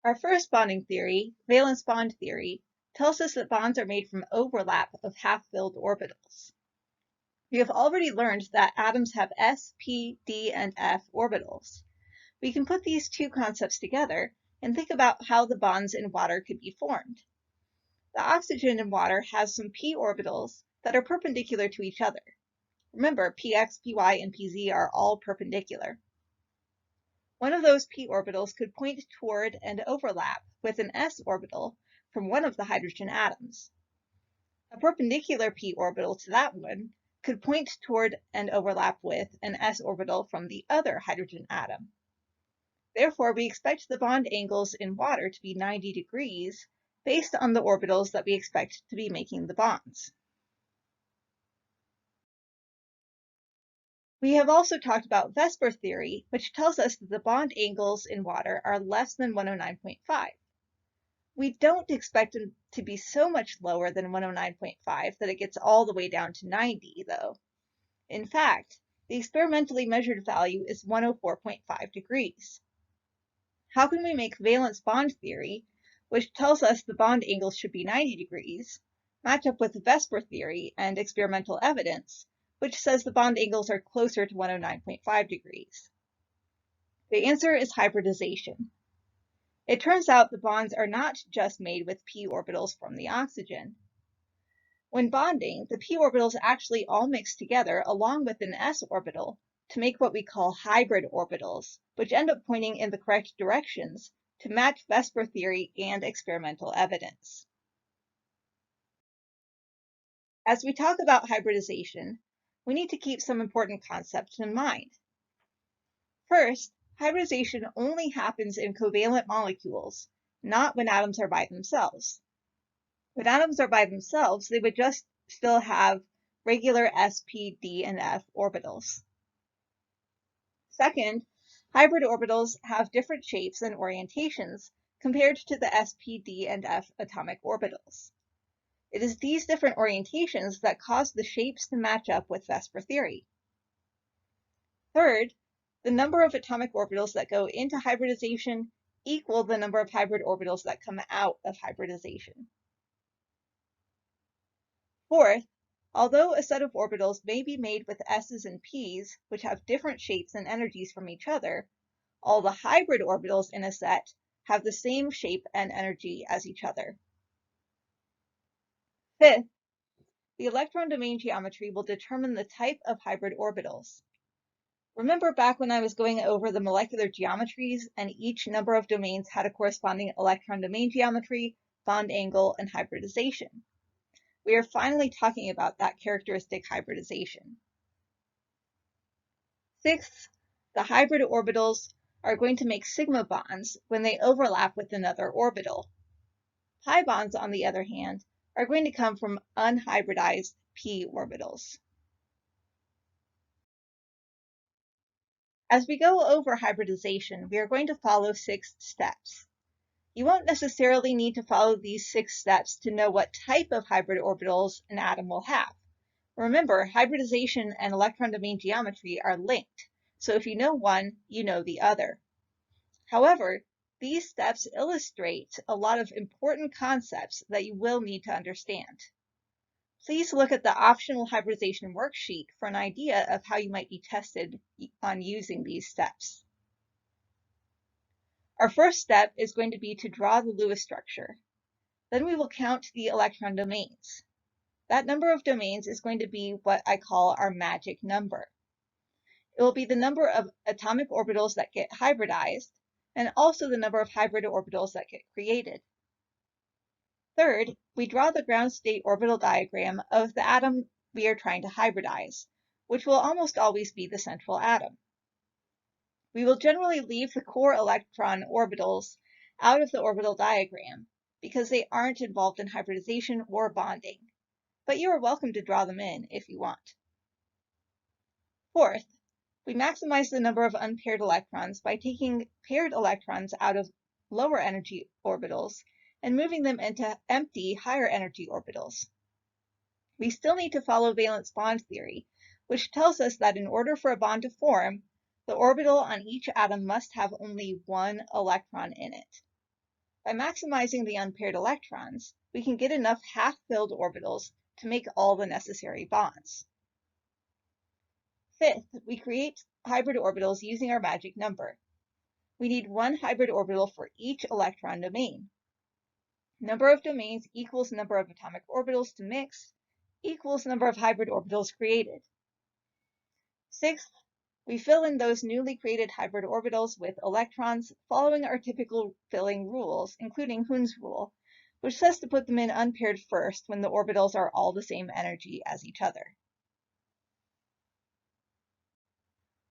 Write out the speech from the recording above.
Our first bonding theory, valence bond theory, tells us that bonds are made from overlap of half-filled orbitals. We have already learned that atoms have s, p, d, and f orbitals. We can put these two concepts together and think about how the bonds in water could be formed. The oxygen in water has some p orbitals that are perpendicular to each other. Remember, px, py, and pz are all perpendicular. One of those p orbitals could point toward and overlap with an s orbital from one of the hydrogen atoms. A perpendicular p orbital to that one could point toward and overlap with an s orbital from the other hydrogen atom. Therefore, we expect the bond angles in water to be 90 degrees based on the orbitals that we expect to be making the bonds. We have also talked about VSEPR theory, which tells us that the bond angles in water are less than 109.5. We don't expect them to be so much lower than 109.5 that it gets all the way down to 90, though. In fact, the experimentally measured value is 104.5 degrees. How can we make valence bond theory, which tells us the bond angles should be 90 degrees, match up with VSEPR theory and experimental evidence, which says the bond angles are closer to 109.5 degrees? The answer is hybridization. It turns out the bonds are not just made with p orbitals from the oxygen. When bonding, the p orbitals actually all mix together along with an s orbital to make what we call hybrid orbitals, which end up pointing in the correct directions to match VSEPR theory and experimental evidence. As we talk about hybridization, we need to keep some important concepts in mind. First, hybridization only happens in covalent molecules, not when atoms are by themselves. When atoms are by themselves, they would just still have regular s, p, d, and f orbitals. Second, hybrid orbitals have different shapes and orientations compared to the s, p, d, and f atomic orbitals. It is these different orientations that cause the shapes to match up with VSEPR theory. Third, the number of atomic orbitals that go into hybridization equal the number of hybrid orbitals that come out of hybridization. Fourth, although a set of orbitals may be made with s's and p's, which have different shapes and energies from each other, all the hybrid orbitals in a set have the same shape and energy as each other. Fifth, the electron domain geometry will determine the type of hybrid orbitals. Remember back when I was going over the molecular geometries and each number of domains had a corresponding electron domain geometry, bond angle, and hybridization. We are finally talking about that characteristic hybridization. Sixth, the hybrid orbitals are going to make sigma bonds when they overlap with another orbital. Pi bonds, on the other hand, are going to come from unhybridized p orbitals. As we go over hybridization, we are going to follow 6 steps. You won't necessarily need to follow these 6 steps to know what type of hybrid orbitals an atom will have. Remember, hybridization and electron domain geometry are linked, so if you know one, you know the other. However, these steps illustrate a lot of important concepts that you will need to understand. Please look at the optional hybridization worksheet for an idea of how you might be tested on using these steps. Our first step is going to be to draw the Lewis structure. Then we will count the electron domains. That number of domains is going to be what I call our magic number. It will be the number of atomic orbitals that get hybridized, and also the number of hybrid orbitals that get created. Third, we draw the ground state orbital diagram of the atom we are trying to hybridize, which will almost always be the central atom. We will generally leave the core electron orbitals out of the orbital diagram because they aren't involved in hybridization or bonding, but you are welcome to draw them in if you want. Fourth, we maximize the number of unpaired electrons by taking paired electrons out of lower energy orbitals and moving them into empty, higher energy orbitals. We still need to follow valence bond theory, which tells us that in order for a bond to form, the orbital on each atom must have only one electron in it. By maximizing the unpaired electrons, we can get enough half-filled orbitals to make all the necessary bonds. Fifth, we create hybrid orbitals using our magic number. We need one hybrid orbital for each electron domain. Number of domains equals number of atomic orbitals to mix equals number of hybrid orbitals created. Sixth, we fill in those newly created hybrid orbitals with electrons following our typical filling rules, including Hund's rule, which says to put them in unpaired first when the orbitals are all the same energy as each other.